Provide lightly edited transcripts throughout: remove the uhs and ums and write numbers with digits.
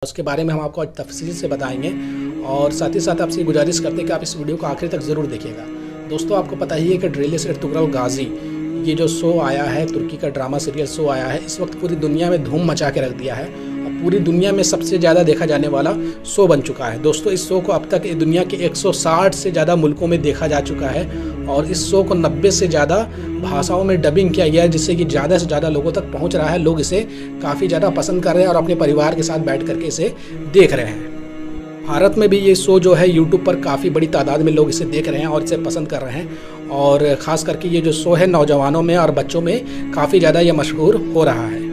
उसके बारे में हम आपको आज तफसील से बताएंगे और साथ ही साथ आपसे गुजारिश करते हैं कि आप इस वीडियो को आखिर तक ज़रूर देखिएगा। दोस्तों, आपको पता ही है कि ड्रेलिस एर्तुगरुल गाजी ये जो शो आया है, तुर्की का ड्रामा सीरियल शो आया है, इस वक्त पूरी दुनिया में धूम मचा के रख दिया है और पूरी दुनिया में सबसे ज़्यादा देखा जाने वाला शो बन चुका है। दोस्तों, इस शो को अब तक दुनिया के 160 से ज़्यादा मुल्कों में देखा जा चुका है और इस शो को 90 से ज़्यादा भाषाओं में डबिंग किया गया है, जिससे कि ज़्यादा से ज़्यादा लोगों तक पहुंच रहा है। लोग इसे काफ़ी ज़्यादा पसंद कर रहे हैं और अपने परिवार के साथ बैठ करके इसे देख रहे हैं। भारत में भी ये शो जो है यूट्यूब पर काफ़ी बड़ी तादाद में लोग इसे देख रहे हैं और इसे पसंद कर रहे हैं और ख़ास करके ये जो शो है नौजवानों में और बच्चों में काफ़ी ज़्यादा ये मशहूर हो रहा है।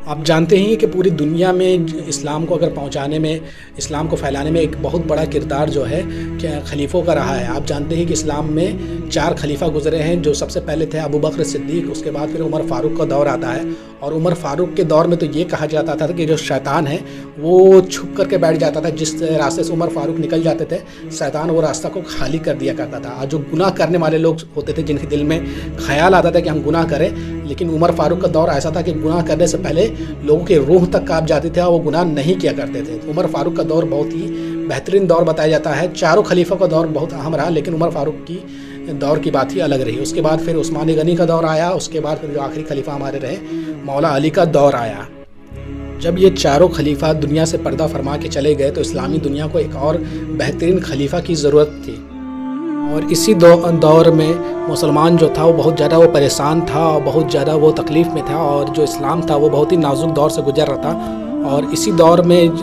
आप जानते ही कि पूरी दुनिया में इस्लाम को अगर पहुंचाने में, इस्लाम को फैलाने में एक बहुत बड़ा किरदार जो है क्या खलीफों का रहा है। आप जानते हैं कि इस्लाम में 4 खलीफा गुजरे हैं, जो सबसे पहले थे अबू बकर सिद्दीक, उसके बाद फिर उमर फ़ारूक का दौर आता है और उमर फ़ारूक के दौर में तो ये कहा जाता था कि जो शैतान है वो छुप करके बैठ जाता था। जिस रास्ते से उमर फ़ारूक निकल जाते थे, शैतान वो रास्ता को खाली कर दिया करता था और जो गुनाह करने वाले लोग होते थे, जिनके दिल में ख्याल आता था कि हम गुनाह करें, लेकिन उमर फ़ारूक का दौर ऐसा था कि गुनाह करने से पहले लोगों की रूह तक काँप जाती थी और वो गुनाह नहीं किया करते थे। उमर फ़ारूक का दौर बहुत ही बेहतरीन दौर बताया जाता है। चारों खलीफा का दौर बहुत अहम रहा, लेकिन उमर फ़ारूक की दौर की बात ही अलग रही। उसके बाद फिर उस्मान गनी का दौर आया, उसके बाद फिर जो आखिरी खलीफा हमारे रहे मौला अली का दौर आया। जब ये चारों खलीफा दुनिया से पर्दा फरमा के चले गए तो इस्लामी दुनिया को एक और बेहतरीन खलीफा की ज़रूरत थी और इसी दौर में मुसलमान जो था वो बहुत ज़्यादा वो परेशान था और बहुत ज़्यादा वो तकलीफ़ में था और जो इस्लाम था वो बहुत ही नाजुक दौर से गुजर रहा था और इसी दौर में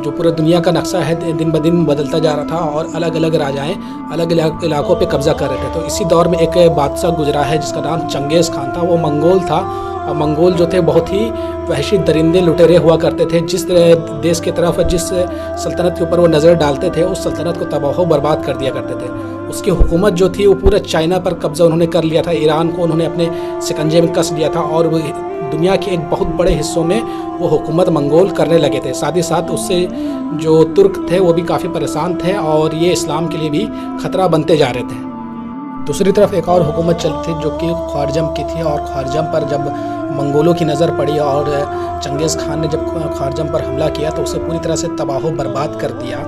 जो पूरे दुनिया का नक्शा है दिन ब दिन बदलता जा रहा था और अलग अलग राजाएं अलग अलग इलाकों पे कब्ज़ा कर रहे थे। तो इसी दौर में एक बादशाह गुजरा है जिसका नाम चंगेज़ खान था। वो मंगोल था और मंगोल जो थे बहुत ही वहशी दरिंदे लुटेरे हुआ करते थे। जिस देश की तरफ, जिस सल्तनत के ऊपर वो नज़र डालते थे, उस सल्तनत को तबाह बर्बाद कर दिया करते थे। उसकी हुकूमत जो थी वो पूरे चाइना पर कब्ज़ा उन्होंने कर लिया था, ईरान को उन्होंने अपने शिकंजे में कस लिया था और दुनिया के एक बहुत बड़े हिस्सों में वो हुकूमत मंगोल करने लगे थे। साथ ही साथ उससे जो तुर्क थे वो भी काफ़ी परेशान थे और ये इस्लाम के लिए भी ख़तरा बनते जा रहे थे। दूसरी तरफ एक और हुकूमत चलती थी जो कि ख्वारजम की थी और ख्वारजम पर जब मंगोलों की नज़र पड़ी और चंगेज़ खान ने जब ख्वारजम पर हमला किया तो उसे पूरी तरह से तबाह बर्बाद कर दिया।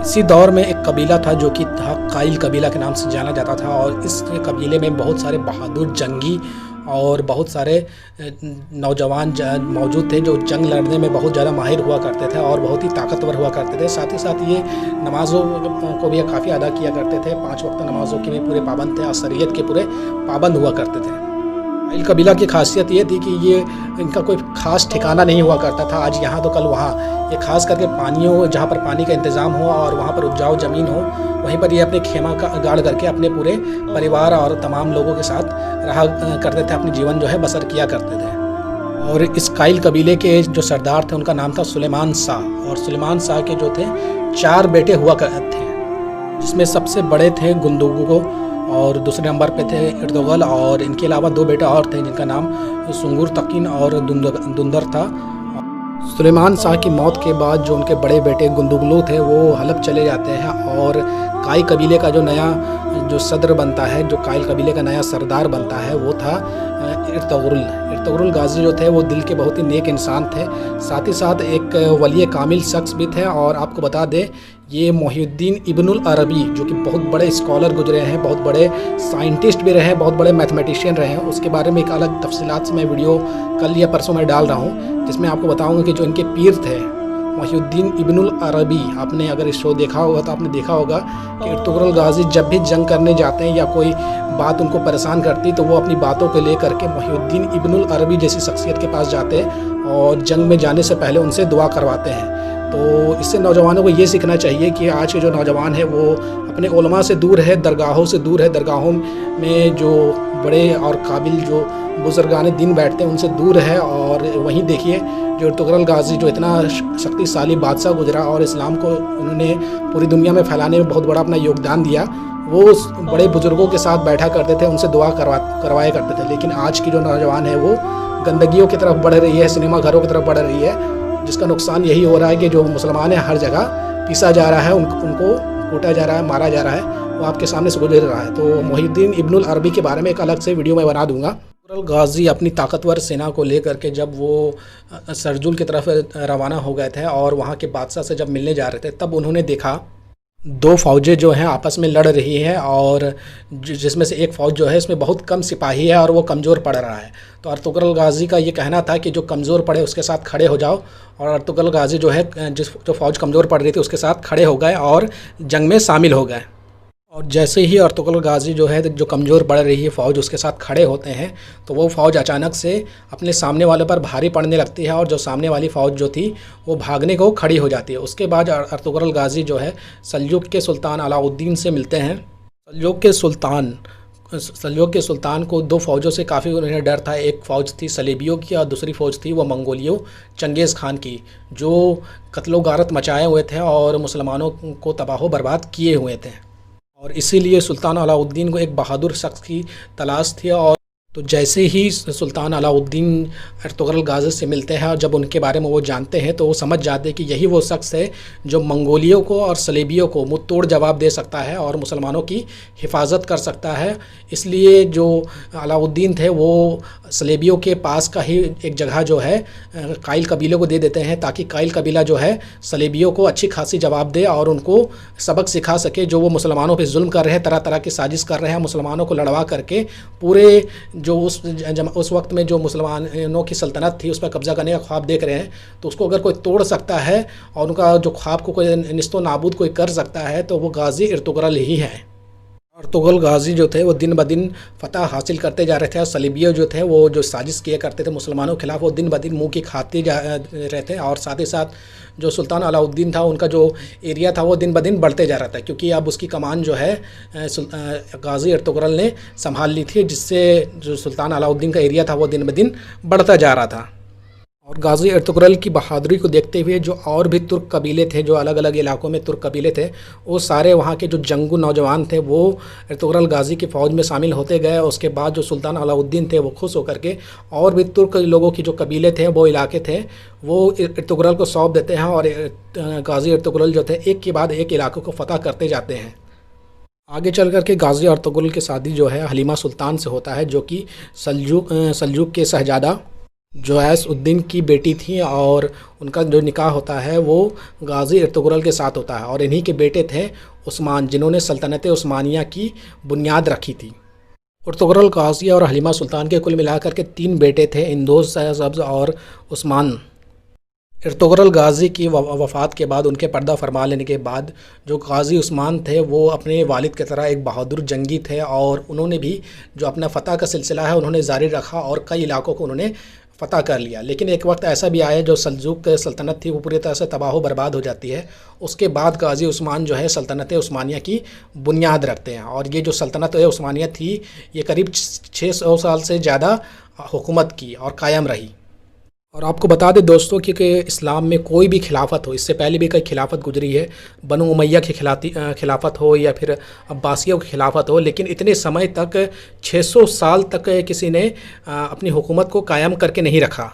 इसी दौर में एक कबीला था जो कि था काइल कबीला के नाम से जाना जाता था और इस कबीले में बहुत सारे बहादुर जंगी और बहुत सारे नौजवान मौजूद थे जो जंग लड़ने में बहुत ज़्यादा माहिर हुआ करते थे और बहुत ही ताकतवर हुआ करते थे। साथ ही साथ ये नमाज़ों को भी काफ़ी अदा किया करते थे, 5 वक्त नमाज़ों के भी पूरे पाबंद थे और शरीयत के पूरे पाबंद हुआ करते थे। काइल कबीला की खासियत ये थी कि ये इनका कोई ख़ास ठिकाना नहीं हुआ करता था, आज यहाँ तो कल वहाँ। ये खास करके पानियों, जहाँ पर पानी का इंतज़ाम हो और वहाँ पर उपजाऊ ज़मीन हो, वहीं पर ये अपने खेमा का गाड़ करके अपने पूरे परिवार और तमाम लोगों के साथ रहा करते थे, अपनी जीवन जो है बसर किया करते थे। और इस काइल कबीले के जो सरदार थे उनका नाम था सुलेमान शाह और सुलेमान शाह के जो थे 4 बेटे हुआ थे, जिसमें सबसे बड़े थे गुंदुगो और दूसरे नंबर पे थे एर्तुगरुल और इनके अलावा 2 बेटे और थे जिनका नाम सुंगुर तकीन और दुंदर था। सुलेमान शाह की मौत के बाद जो उनके बड़े बेटे गुंदुगलू थे वो हलब चले जाते हैं और काई कबीले का जो नया जो सदर बनता है, जो काइल कबीले का नया सरदार बनता है, वो था एर्तुगरुल गाजी जो थे वो दिल के बहुत ही नेक इंसान थे। साथ ही साथ एक वली कामिल शख्स भी थे और आपको बता दें ये मोहिउद्दीन इब्नुल अरबी जो कि बहुत बड़े स्कॉलर गुजरे हैं, बहुत बड़े साइंटिस्ट भी रहे, बहुत बड़े मैथमेटिशियन रहे हैं। उसके बारे में एक अलग तफसीलात से मैं वीडियो कल या परसों में डाल रहा हूँ, जिसमें आपको बताऊँगा कि जो इनके पीर थे मोहिउद्दीन इब्नुल अरबी, आपने अगर इस शो देखा होगा तो आपने देखा होगा कि एर्तुगरुल गाजी जब भी जंग करने जाते हैं या कोई बात उनको परेशान करती तो वो अपनी बातों को लेकर के मोहिउद्दीन इब्नुल अरबी जैसी शख्सियत के पास जाते हैं और जंग में जाने से पहले उनसे दुआ करवाते हैं। तो इससे नौजवानों को ये सीखना चाहिए कि आज के जो नौजवान है वो अपने उलमा से दूर है, दरगाहों से दूर है, दरगाहों में जो बड़े और काबिल जो बुजुर्गान दिन बैठते हैं उनसे दूर है। और वहीं देखिए जो एर्तुगरुल गाजी जो इतना शक्तिशाली बादशाह गुजरा और इस्लाम को उन्होंने पूरी दुनिया में फैलाने में बहुत बड़ा अपना योगदान दिया, वो उस बड़े बुजुर्गों के साथ बैठा करते थे, उनसे दुआ करवाया करते थे। लेकिन आज की जो नौजवान है वो गंदगियों की तरफ बढ़ रही है, सिनेमा घरों की तरफ बढ़ रही है, जिसका नुकसान यही हो रहा है कि जो मुसलमान है हर जगह पीसा जा रहा है, उनको कूटा जा रहा है, मारा जा रहा है, वो आपके सामने से गुजर रहा है। तो मोहिउद्दीन इब्नुल अरबी के बारे में एक अलग से वीडियो मैं बना दूंगा। अर्तुगरुल गाज़ी अपनी ताकतवर सेना को लेकर के जब वो सरजुल की तरफ रवाना हो गए थे और वहाँ के बादशाह से जब मिलने जा रहे थे, तब उन्होंने देखा दो फ़ौजें जो हैं आपस में लड़ रही हैं और जिसमें से एक फ़ौज जो है इसमें बहुत कम सिपाही है और वो कमज़ोर पड़ रहा है। तो अर्तुगरुल गाज़ी का ये कहना था कि जो कमज़ोर पड़े उसके साथ खड़े हो जाओ, और अर्तुगरुल गाज़ी जो है जो फ़ौज कमज़ोर पड़ रही थी उसके साथ खड़े हो गए और जंग में शामिल हो गए। और जैसे ही अर्तुगरुल गाज़ी जो है जो कमज़ोर पड़ रही है फ़ौज उसके साथ खड़े होते हैं, तो वो फ़ौज अचानक से अपने सामने वाले पर भारी पड़ने लगती है और जो सामने वाली फ़ौज जो थी वो भागने को खड़ी हो जाती है। उसके बाद अर्तुगरुल गाज़ी जो है सल्जुक के सुल्तान अलाउद्दीन से मिलते हैं। सल्जुक के सुल्तान को दो फ़ौजों से काफ़ी उन्हें डर था। एक फ़ौज थी सलेबियों की और दूसरी फ़ौज थी वो मंगोलियों चंगेज़ खान की, जो कत्लो गारत मचाए हुए थे और मुसलमानों को तबाह बर्बाद किए हुए थे। और इसीलिए सुल्तान अलाउद्दीन को एक बहादुर शख्स की तलाश थी। और तो जैसे ही सुल्तान अलाउद्दीन अर्तुगरुल गाज़ी से मिलते हैं और जब उनके बारे में वो जानते हैं तो वो समझ जाते हैं कि यही वो शख्स है जो मंगोलियों को और सलेबियों को मुँह तोड़ जवाब दे सकता है और मुसलमानों की हिफाजत कर सकता है। इसलिए जो अलाउद्दीन थे वो सलेबियों के पास का ही एक जगह जो है काइल कबीले को दे देते हैं, ताकि काइल कबीला जो है सलेबियों को अच्छी खासी जवाब दे और उनको सबक सिखा सके जो वो मुसलमानों पर जुल्म कर रहे हैं, तरह तरह की साजिश कर रहे हैं, मुसलमानों को लड़वा करके पूरे जो उस वक्त में जो मुसलमानों की सल्तनत थी उस पर कब्ज़ा करने का ख्वाब देख रहे हैं, तो उसको अगर कोई तोड़ सकता है और उनका जो ख्वाब को कोई निस्तो नाबूद कोई कर सकता है तो वो गाज़ी अर्तुगरुल ही है। अर्तुगरुल गाज़ी जो थे वो दिन ब दिन फ़तह हासिल करते जा रहे थे और सलीबियों जो थे वो जो साजिश किया करते थे मुसलमानों के खिलाफ वो दिन ब दिन मुँह की खाते जा रहे थे। और साथ ही साथ जो सुल्तान अलाउद्दीन था उनका जो एरिया था वो दिन ब दिन बढ़ते जा रहा था, क्योंकि अब उसकी कमान जो है गाज़ी अर्तुगरुल ने संभाल ली थी, जिससे जो सुल्तान अलाउद्दीन का एरिया था वो दिन ब दिन बढ़ता जा रहा था। और गाज़ी अर्तुगरुल की बहादुरी को देखते हुए जो और भी तुर्क कबीले थे, जो अलग अलग इलाकों में तुर्क कबीले थे, वो सारे वहाँ के जो जंगू नौजवान थे वो अर्तुगरुल गाज़ी की फ़ौज में शामिल होते गए। उसके बाद जो सुल्तान अलाउद्दीन थे वो खुश होकर के और भी तुर्क लोगों की जो कबीले थे वो इलाके थे वो अर्तुगरुल को सौंप देते हैं और गाज़ी अर्तुगरुल जो थे एक के बाद एक इलाकों को फ़तह करते जाते हैं। आगे चल कर के गाज़ी अर्तुगरुल की शादी जो है हलीमा सुल्तान से होता है, जो कि सल्जुक के शहज़ादा ग़ियास-उद-दीन की बेटी थी, और उनका जो निकाह होता है वो गाज़ी अर्तुगरुल के साथ होता है। और इन्हीं के बेटे थे उस्मान, जिन्होंने सल्तनत उस्मानिया की बुनियाद रखी थी। अर्तुगरुल गाज़ी और हलीमा सुल्तान के कुल मिलाकर के 3 बेटे थे, इंदोज़, सब्ज़ और उस्मान। अर्तुगरुल गाज़ी की वफ़ात के बाद, उनके पर्दा फरमा लेने के बाद, जो गाज़ी उस्मान थे वो अपने वालिद की तरह एक बहादुर जंगी थे और उन्होंने भी जो अपना फ़तह का सिलसिला है उन्होंने जारी रखा और कई इलाकों को उन्होंने फ़तह कर लिया। लेकिन एक वक्त ऐसा भी आया जो सल्जुक सल्तनत थी वो पूरी तरह से तबाह बर्बाद हो जाती है। उसके बाद गाज़ी उस्मान जो है सल्तनत उस्मानिया की बुनियाद रखते हैं, और ये जो सल्तनत उस्मानिया थी ये करीब 600 साल से ज़्यादा हुकूमत की और कायम रही। और आपको बता दें दोस्तों कि इस्लाम में कोई भी खिलाफत हो, इससे पहले भी कई खिलाफत गुजरी है, बनु उमैया की खिलाफत हो या फिर अब्बासियों की खिलाफत हो, लेकिन इतने समय तक 600 साल तक किसी ने अपनी हुकूमत को कायम करके नहीं रखा।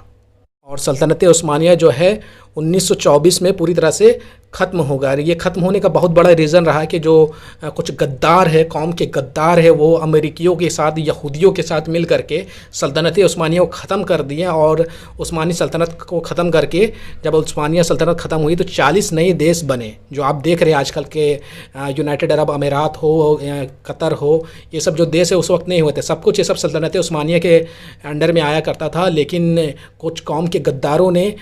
और सल्तनत उस्मानिया जो है 1924 में पूरी तरह से ख़त्म हो गया। ये ख़त्म होने का बहुत बड़ा रीज़न रहा है कि जो कुछ गद्दार है, कौम के गद्दार है, वो अमेरिकियों के साथ, यहूदियों के साथ मिल करके सल्तनत उस्मानिया को ख़त्म कर दिए। और उस्मानी सल्तनत को ख़त्म करके जब उस्मानिया सल्तनत ख़त्म हुई तो 40 नए देश बने, जो आप देख रहे हैं आजकल के यूनाइटेड अरब अमीरात हो, कतर हो, ये सब जो देश है उस वक्त नहीं हुए थे। सब कुछ ये सब सल्तनत उस्मानिया के अंडर में आया करता था, लेकिन कुछ कौम के गद्दारों ने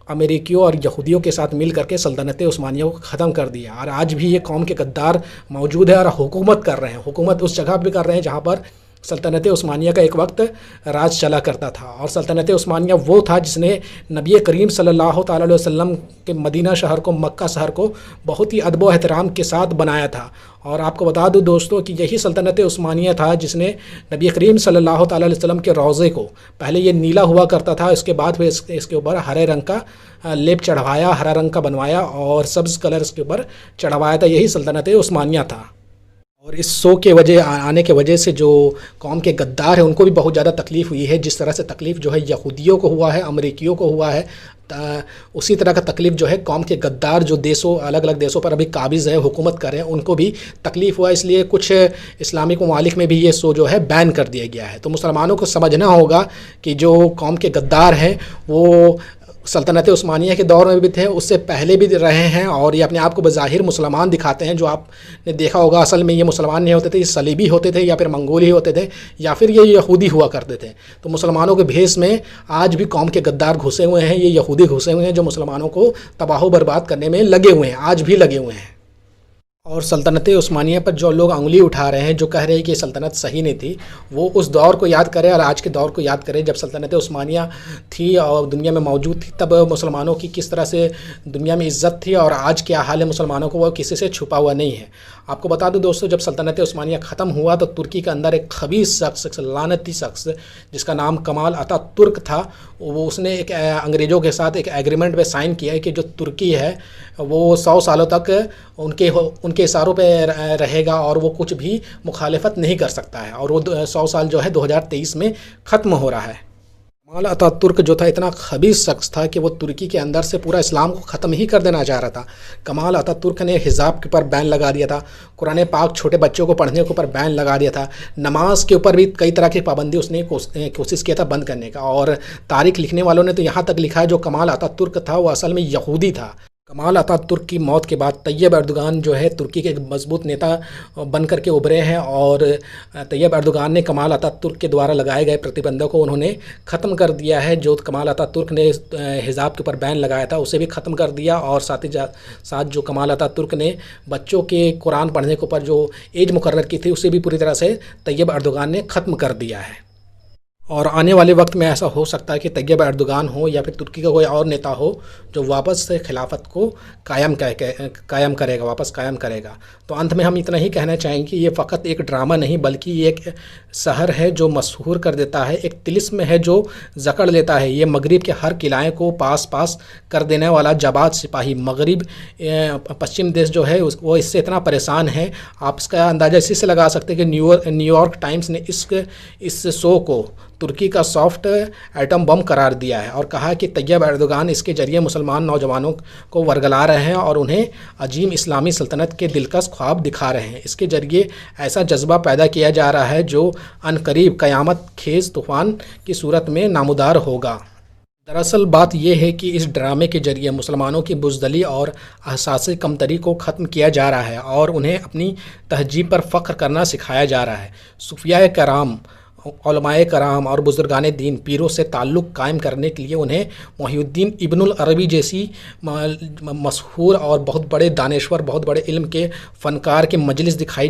अमेरिकियों और यहूदियों के साथ मिल करके सल्तनत उस्मानिया को ख़त्म कर दिया। और आज भी ये कौम के गद्दार मौजूद है और हुकूमत कर रहे हैं। हुकूमत उस जगह पे कर रहे हैं जहाँ पर सल्तनत उस्मानिया का एक वक्त राज चला करता था। और सल्तनत उस्मानिया वो था जिसने नबी करीम सल्लल्लाहु अलैहि वसल्लम के मदीना शहर को, मक्का शहर को बहुत ही अदब व एहतराम के साथ बनाया था। और आपको बता दूं दोस्तों कि यही सल्तनत उस्मानिया था जिसने नबी करीम सल्लल्लाहु अलैहि वसल्लम के रोज़े को, पहले ये नीला हुआ करता था, इसके बाद फिर इसके ऊपर हरे रंग का लेप चढ़वाया, हरा रंग का बनवाया और सब्ज़ कलर इसके ऊपर चढ़वाया था। यही सल्तनत उस्मानिया था। और इस शो के आने के वजह से जो कौम के गद्दार हैं उनको भी बहुत ज़्यादा तकलीफ़ हुई है। जिस तरह से तकलीफ़ जो है यहूदियों को हुआ है, अमरीकियों को हुआ है, उसी तरह का तकलीफ़ जो है कौम के गद्दार जो देशों अलग अलग देशों पर अभी काबिज़ है, हुकूमत कर रहे हैं, उनको भी तकलीफ़ हुआ। इसलिए कुछ इस्लामिक ममालिक में भी ये शो जो है बैन कर दिया गया है। तो मुसलमानों को समझना होगा कि जो कौम के गद्दार हैं वो सल्तनत उस्मानिया के दौर में भी थे, उससे पहले भी रहे हैं, और ये अपने आप को बज़ाहिर मुसलमान दिखाते हैं। जो आपने देखा होगा असल में ये मुसलमान नहीं होते थे, ये सलीबी होते थे या फिर मंगोली होते थे या फिर ये यहूदी हुआ करते थे। तो मुसलमानों के भेष में आज भी कौम के गद्दार घुसे हुए हैं, ये यहूदी घुसे हुए हैं जो मुसलमानों को तबाह बर्बाद करने में लगे हुए हैं, आज भी लगे हुए हैं। और सल्तनत उस्मानिया पर जो लोग उंगली उठा रहे हैं, जो कह रहे हैं कि सल्तनत सही नहीं थी, वो उस दौर को याद करें और आज के दौर को याद करें। जब सल्तनत उस्मानिया थी और दुनिया में मौजूद थी, तब मुसलमानों की किस तरह से दुनिया में इज़्ज़त थी, और आज क्या हाल है मुसलमानों को, वो किसी से छुपा हुआ नहीं है। आपको बता दूं दोस्तों, जब सल्तनत उस्मानिया ख़त्म हुआ तो तुर्की के अंदर एक खबीस शख्स, लानती शख्स जिसका नाम कमाल अतातुर्क था, वो उसने एक अंग्रेज़ों के साथ एक एग्रीमेंट पे साइन किया है कि जो तुर्की है वो 100 सालों तक उनके इशारों पे रहेगा और वो कुछ भी मुखालिफत नहीं कर सकता है। और वो 100 साल जो है 2023 में ख़त्म हो रहा है। कमाल अतातुर्क जो था इतना खबीस शख्स था कि वो तुर्की के अंदर से पूरा इस्लाम को ख़त्म ही कर देना चाह रहा था। कमाल अतातुर्क ने हिजाब के ऊपर बैन लगा दिया था, कुरान पाक छोटे बच्चों को पढ़ने के ऊपर बैन लगा दिया था, नमाज के ऊपर भी कई तरह की पाबंदी उसने कोशिश किया था बंद करने का। और तारीख लिखने वालों ने तो यहाँ तक लिखा है जो कमाल अतातुर्क था वो असल में यहूदी था। कमाल अतातुर्क की मौत के बाद तैयब एर्दोगान जो है तुर्की के एक मजबूत नेता बन करके उभरे हैं, और तैयब एर्दोगान ने कमाल अतातुर्क के द्वारा लगाए गए प्रतिबंधों को उन्होंने ख़त्म कर दिया है। जो कमाल अतातुर्क ने हिजाब के ऊपर बैन लगाया था उसे भी ख़त्म कर दिया, और साथ ही साथ जो कमाल अतातुर्क ने बच्चों के कुरान पढ़ने के ऊपर जो एज मुकर्रर की थी उसे भी पूरी तरह से तैयब एर्दोगान ने ख़त्म कर दिया है। और आने वाले वक्त में ऐसा हो सकता है कि तैयब एर्दोगान हो या फिर तुर्की का कोई और नेता हो जो वापस से खिलाफत को कायम करेगा, वापस कायम करेगा। तो अंत में हम इतना ही कहना चाहेंगे कि ये फ़कत एक ड्रामा नहीं बल्कि ये एक शहर है जो मशहूर कर देता है, एक तिलिस्म है जो जकड़ लेता है। ये मगरिब के हर किलाए को पास कर देने वाला जाबाज सिपाही मगरिब पश्चिम देश जो है वो इससे इतना परेशान है। आप इसका अंदाज़ा इसी से लगा सकते हैं कि न्यूयॉर्क टाइम्स ने इस शो को तुर्की का सॉफ्ट एटम बम करार दिया है और कहा कि तैयब एर्दोगान इसके ज़रिए मुसलमान नौजवानों को वरगला रहे हैं और उन्हें अजीम इस्लामी सल्तनत के दिलकश ख्वाब दिखा रहे हैं। इसके ज़रिए ऐसा जज्बा पैदा किया जा रहा है जो अनकरीब क़यामत खेज़ तूफ़ान की सूरत में नामुदार होगा। दरअसल बात यह है कि इस ड्रामे के ज़रिए मुसलमानों की बुज़दली और एहसास कमतरी को ख़त्म किया जा रहा है और उन्हें अपनी तहज़ीब पर फ़ख्र करना सिखाया जा रहा है। सूफिया कराम, उलमाए कराम और बुज़ुर्गान दीन पीरों से ताल्लुक़ कायम करने के लिए उन्हें मोहिउद्दीन इब्नुल अरबी जैसी मशहूर और बहुत बड़े दानेश्वर, बहुत बड़े इल्म के फ़नकार के मजलिस दिखाई